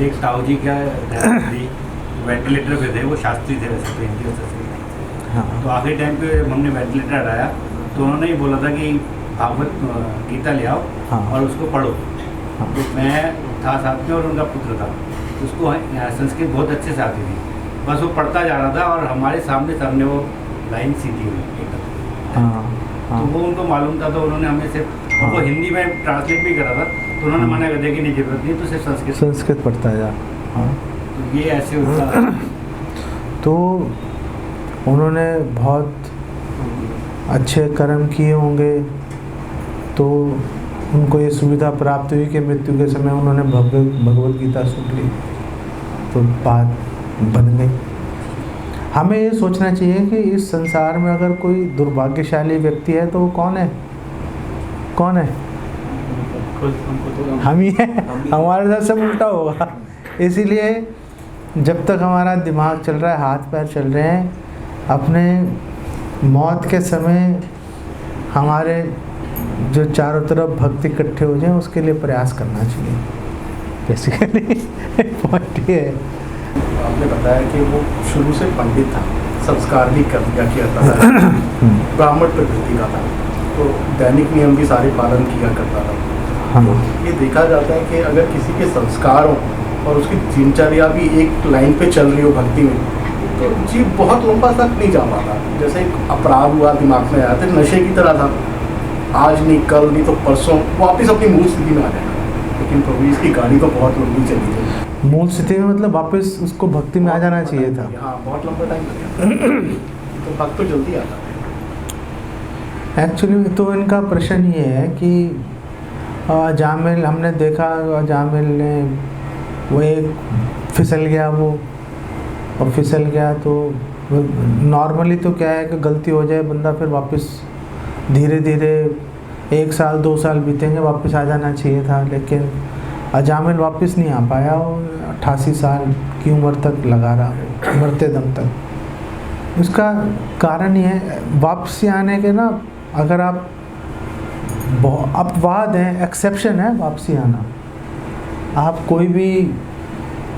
एक साहू जी का वेंटिलेटर पे थे, वो शास्त्री थे वैसे तो हिंदी वैसे से। हाँ तो आखिरी टाइम पे हमने वेंटिलेटर हटाया तो उन्होंने ही बोला था कि भागवत गीता ले आओ हाँ और उसको पढ़ो। हाँ तो मैं था साथ में और उनका पुत्र था, उसको संस्कृत बहुत अच्छे से आती थी, बस वो पढ़ता जा रहा था और हमारे सामने सर ने वो लाइन सीधी हुई एकदम। हाँ तो हाँ वो उनको मालूम था, तो उन्होंने हमें सिर्फ और वो हिंदी में ट्रांसलेट भी करा था, तो उन्होंने मना कर दिया कि नहीं जरूरत नहीं, तो सिर्फ संस्कृत संस्कृत पढ़ता जा। हाँ तो ये ऐसे होता। तो उन्होंने बहुत अच्छे कर्म किए होंगे, तो उनको ये सुविधा प्राप्त हुई कि मृत्यु के समय उन्होंने भगवत गीता सुन ली, तो बात बन गई। हमें ये सोचना चाहिए कि इस संसार में अगर कोई दुर्भाग्यशाली व्यक्ति है तो वो कौन है? कौन है? हम ही हैं। हमारे साथ सब उल्टा होगा। इसीलिए जब तक हमारा दिमाग चल रहा है, हाथ पैर चल रहे हैं, अपने मौत के समय हमारे जो चारों तरफ भक्ति इकट्ठे हो जाए उसके लिए प्रयास करना चाहिए। बेसिकली पॉइंट ये है। आपने बताया कि वो शुरू से पंडित था, संस्कार भी कर दिया करता था, ब्राह्मण प्रकृति का था, तो दैनिक नियम भी सारे पालन किया करता था। हाँ। तो ये देखा जाता है कि अगर किसी के संस्कार हो और उसकी दिनचर्या भी एक लाइन पे चल रही हो भक्ति में, तो जीव बहुत लंबा तक नहीं जा पाता। जैसे एक अपराध हुआ दिमाग में आया था, नशे की तरह था, आज नहीं कल नहीं तो परसों वापस अपनी मूल स्थिति में आ जाएगा। लेकिन प्रभु इसकी गाड़ी तो बहुत लंबी चली थी। मूल स्थिति में मतलब वापस उसको भक्ति में आ जाना चाहिए था। हाँ, बहुत लंबा टाइम लग गया। तो भक्त तो जल्दी आता है। एक्चुअली तो इनका प्रश्न ये है कि जामिल, हमने देखा जामिल ने वो एक फिसल गया, वो और फिसल गया तो नॉर्मली तो क्या है कि गलती हो जाए बंदा फिर वापस धीरे धीरे 1 साल 2 साल बीतेंगे वापस आ जाना चाहिए था, लेकिन अजामिल वापस नहीं आ पाया। और 88 साल की उम्र तक लगा रहा, मरते दम तक। उसका कारण ये है वापसी आने के ना, अगर आप अपवाद हैं, एक्सेप्शन है वापसी आना। आप कोई भी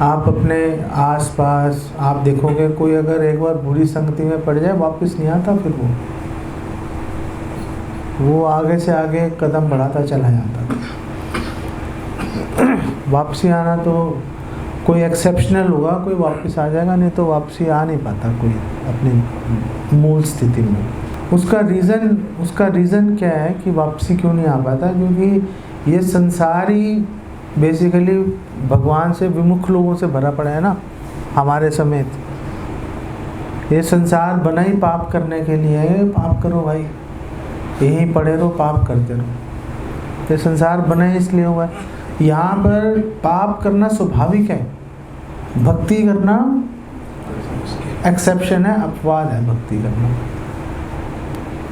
आप अपने आसपास आप देखोगे कोई अगर एक बार बुरी संगति में पड़ जाए वापस नहीं आता, फिर वो आगे से आगे कदम बढ़ाता चला जाता था। वापसी आना तो कोई एक्सेप्शनल होगा, कोई वापस आ जाएगा, नहीं तो वापसी आ नहीं पाता कोई अपनी मूल स्थिति में। उसका रीज़न क्या है कि वापसी क्यों नहीं आ पाता? क्योंकि ये संसार ही बेसिकली भगवान से विमुख लोगों से भरा पड़ा है ना, हमारे समेत। ये संसार बना ही पाप करने के लिए है। पाप करो भाई, यहीं पड़े रहो, पाप करते रहो। ये संसार बना ही इसलिए हुआ है। यहाँ पर पाप करना स्वाभाविक है, भक्ति करना एक्सेप्शन है, अपवाद है भक्ति करना।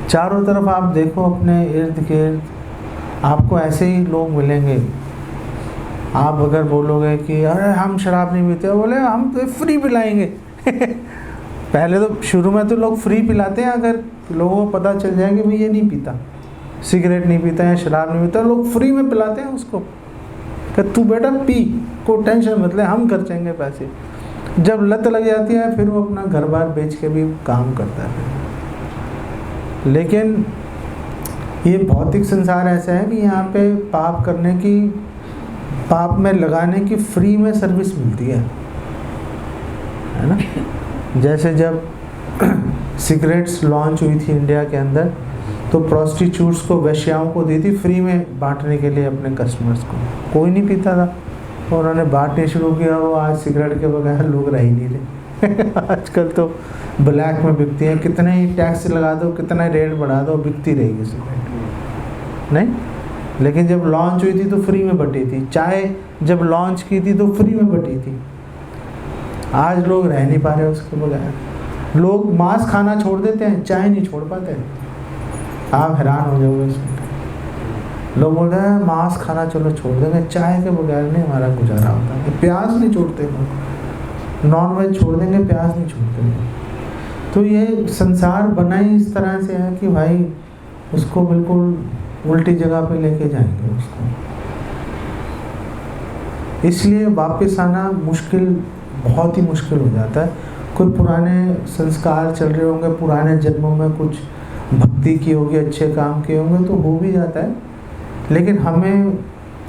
चारों तरफ आप देखो अपने इर्द गिर्द, आपको ऐसे ही लोग मिलेंगे। आप अगर बोलोगे कि अरे हम शराब नहीं पीते, बोले हम तो फ्री पिलाएंगे। पहले तो शुरू में तो लोग फ्री पिलाते हैं, अगर लोगों को पता चल जाए कि भाई ये नहीं पीता, सिगरेट नहीं पीता है, शराब नहीं पीता, लोग फ्री में पिलाते हैं उसको कि तू बेटा पी, कोई टेंशन मत ले, हम खर्चेंगे पैसे। जब लत लग जाती है फिर वो अपना घर बार बेच के भी काम करता है। लेकिन ये भौतिक संसार ऐसा है कि यहाँ पे पाप करने की, पाप में लगाने की फ्री में सर्विस मिलती है ना। जैसे जब सिगरेट्स लॉन्च हुई थी इंडिया के अंदर, तो प्रोस्टिट्यूट्स को, वेश्याओं को दी थी फ्री में बांटने के लिए अपने कस्टमर्स को। कोई नहीं पीता था और उन्होंने बांटने शुरू किया। वो आज सिगरेट के बगैर लोग रह ही नहीं रहे। आजकल तो ब्लैक में बिकती हैं, कितने ही टैक्स लगा दो, कितना ही रेट बढ़ा दो, बिकती रहेगी सिगरेट नहीं। लेकिन जब लॉन्च हुई थी तो फ्री में बटी थी। चाय जब लॉन्च की थी तो फ्री में बटी थी। आज लोग रह नहीं पा रहे उसके बगैर। लोग मांस खाना छोड़ देते हैं, चाय नहीं छोड़ पाते। आप हैरान हो जाओगे इसमें। लोग बोल रहे हैं मांस खाना चलो छोड़ देंगे, चाय के बगैर नहीं हमारा गुजारा होता। प्याज नहीं छोड़ते लोग, नॉन वेज छोड़ देंगे, प्याज नहीं छोड़ते। तो ये संसार बना ही इस तरह से है कि भाई उसको बिल्कुल उल्टी जगह पे लेके जाएंगे उसको। इसलिए वापस आना मुश्किल, बहुत ही मुश्किल हो जाता है। कोई पुराने संस्कार चल रहे होंगे, पुराने जन्मों में कुछ भक्ति की होगी, अच्छे काम किए होंगे तो हो भी जाता है, लेकिन हमें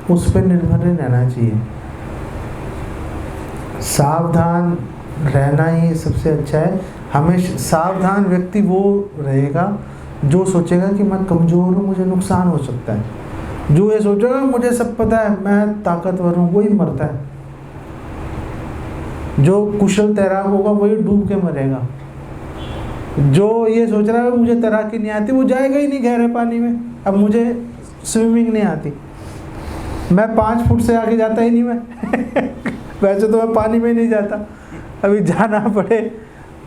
उस पर निर्भर नहीं रहना चाहिए। सावधान रहना ही सबसे अच्छा है। हमें सावधान व्यक्ति वो रहेगा जो सोचेगा कि मैं कमज़ोर हूँ, मुझे नुकसान हो सकता है। जो ये सोचेगा मुझे सब पता है, मैं ताकतवर हूँ, वही मरता है। जो कुशल तैराक होगा वही डूब के मरेगा। जो ये सोच रहा है मुझे तैराकी नहीं आती, वो जाएगा ही नहीं गहरे पानी में। अब मुझे स्विमिंग नहीं आती, मैं 5 फुट से आगे जाता ही नहीं मैं वैसे तो मैं पानी में नहीं जाता, अभी जाना पड़े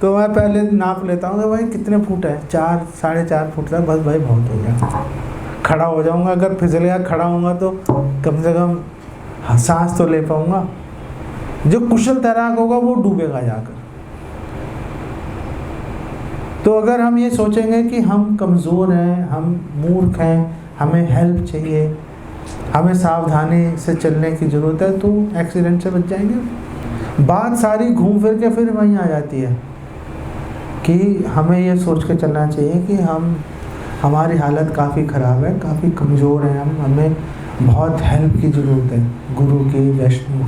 तो मैं पहले नाप लेता हूँ कि भाई कितने फुट है, 4 साढ़े 4 फुट था, बस भाई बहुत हो गया। खड़ा हो जाऊँगा, अगर फिसल गया खड़ा होऊंगा तो कम से कम सांस तो ले पाऊँगा। जो कुशल तैराक होगा वो डूबेगा जाकर। तो अगर हम ये सोचेंगे कि हम कमज़ोर हैं, हम मूर्ख हैं, हमें हेल्प चाहिए, हमें सावधानी से चलने की ज़रूरत है, तो एक्सीडेंट से बच जाएंगे। बात सारी घूम फिर के फिर वहीं आ जाती है कि हमें ये सोच के चलना चाहिए कि हमारी हालत काफ़ी ख़राब है, काफ़ी कमज़ोर है हम, हमें बहुत हेल्प की ज़रूरत है, गुरु की, वैष्णव